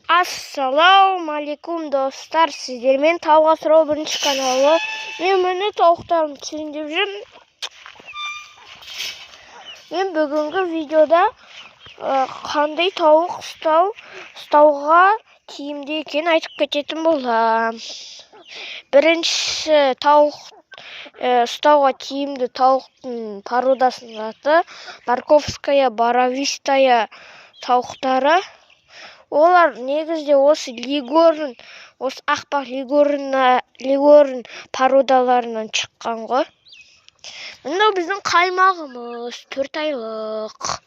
Ассалаумалейкум достар, сіздермен тауық асырау бірінші каналы. Мен міне тауықтарымды түсірейін жүрмін. Мен бүгінгі видеода қандай тауық ұстауға тиімді екенін айтып кететін боламын. Бірінші тауық ұстауға тиімді тауықтың породасының аты Барковская, Боровистая тауықтары. Олар негізде осы Лигорн, осы ақбақ Лигорн породаларынан шыққан ғой. Мынау біздің қаймағымыз 4 айлық.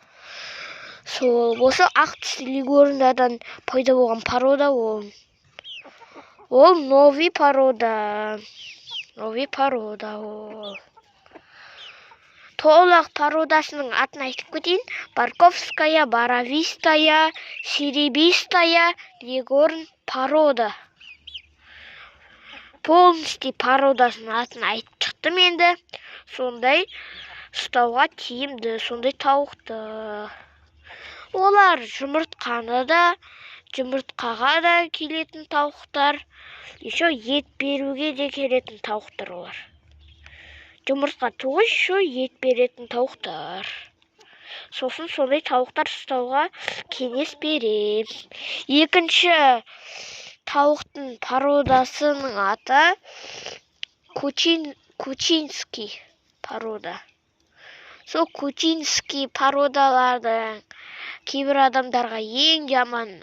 Сол осы ақ түсті Лигорндардан пайда болған порода ол. Ол новый порода. Ол. Толық породасының атын айтып кетейін. Барковская, Боровистая, Серебистая, Лигорн порода. Полностью породасының атын айтып шықтым енді. Сондай ұстауға тиімді, сондай тауықты. Олар жұмыртқаға да келетін тауықтар. Еще ет беруге де келетін тауықтар олар. Жұмыртқа туғы еще ет беретін тауықтар. Сосын сондай тауықтар ұстауға кеңес берем. Екінші тауықтың породасының аты Кучинский порода. Сол Кучинский породалардың кейбір адамдарға ең жаман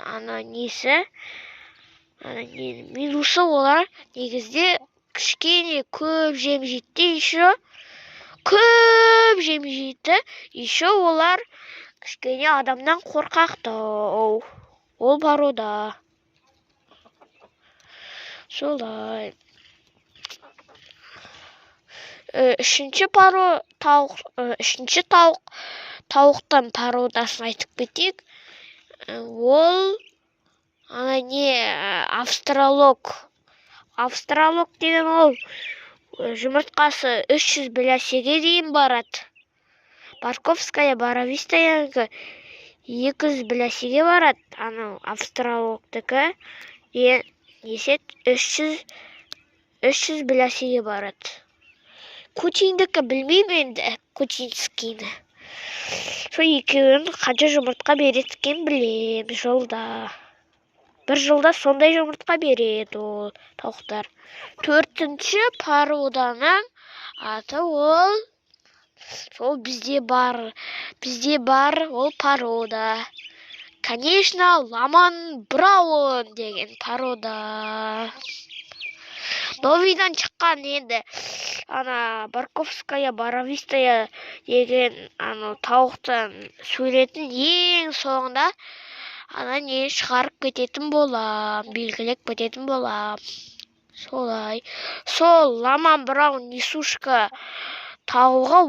минусы олар негізде кішкене көп жем жейді, еще олар кішкене адамнан қорқақтау. Ол порода. Солай. Үшінші тауықтан породасын айтып кетейік. Ол Австралок деген ол жұмыртқасы 300 білясеге дейін барады. Барковская, Боровистаяға 200 білясеге барады. Австралоктікі 300 білясеге барады. Кучиндікі білмеймін енді, Кучинскийні. Сол екеуін қанша жұмыртқа береді екен білем жылда. Бір жылда сондай жұмыртқа береді ол тауықтар. Төртінші породаның аты ол бізде бар ол порода. Конечно, Ламан Браун деген порода. Новыйдан шыққан енді Барковская, Боровистая деген тауықтың суретін ең соңында шығарып кететін болам, белгілеп кететін болам. Солай. Сол Ламан Браун несушка тауығы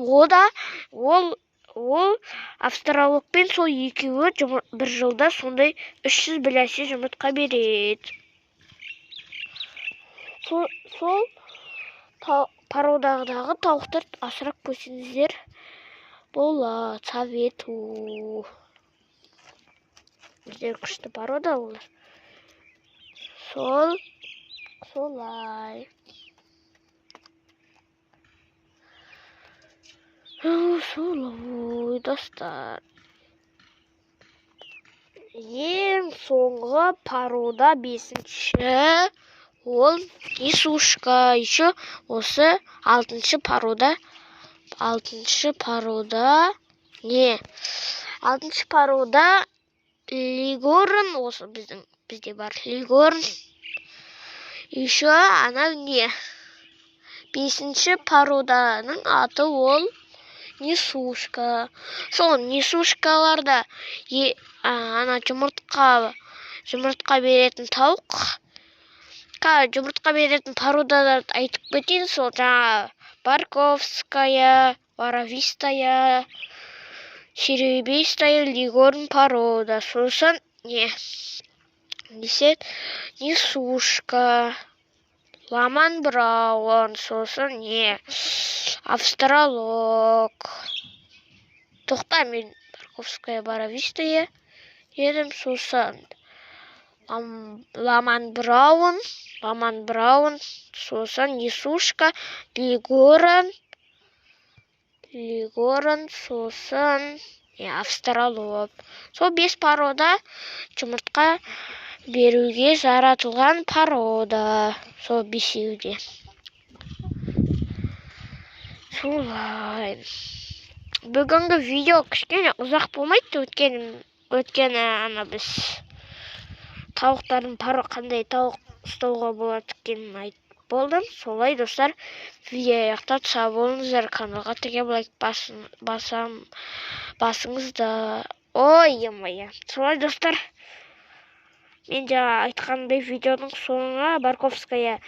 ол австралокпен сол екеуі бір жылда сондай 300 білясе жұмыртқа береді. Сол породадағы тауықтар асырап көсеңіздер болады, совету. Біздер күшті порода олар. Солай. Солай, достар. Ең соңғы порода 5-ші. Ол несушка. Еще осы 6-шы порода. 6-шы порода Лигорн. Осы бізде бар Лигорн. Еще 5-ші породаның аты ол несушка. Сол несушкаларда жұмыртқа беретін тауық. Жұмыртқа беретін породаларды айтып кетейін. Сол Барковская, Боровистая, Серебистая, Лигорн порода. Сосын несушка, Ламан Браун, сосын Австралок. Тоқта, мен Барковская, Боровистая едім, сосын Ламан Браун, сосын Несушка, Лигоран, сосын Австралоп. Сол 5 порода жұмыртқа беруге жаратылған порода. Сол 5-еуде. Солай. Бүгінгі видео кішкене ұзақ болмайды, өткені біз тауықтардың қандай тауық ұстауға болады екенін айтып болдым. Солай достар, видео аяқтап сау болыңыздар, каналға тіке лайк басыңыздар. Ой, солай достар, мен жаңа айтқандай видеоның соңына Барковская,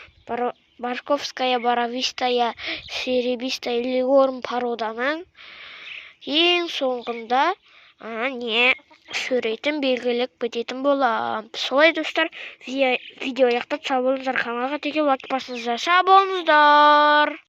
Боровистая, Серебистая, Лигорн породаның ең соңғында суретін белгілік бітетін болам. Солай достар, видео аяқтап сау болыңыздар, каналға тіке лайк басыңыздар, сау болыңыздар.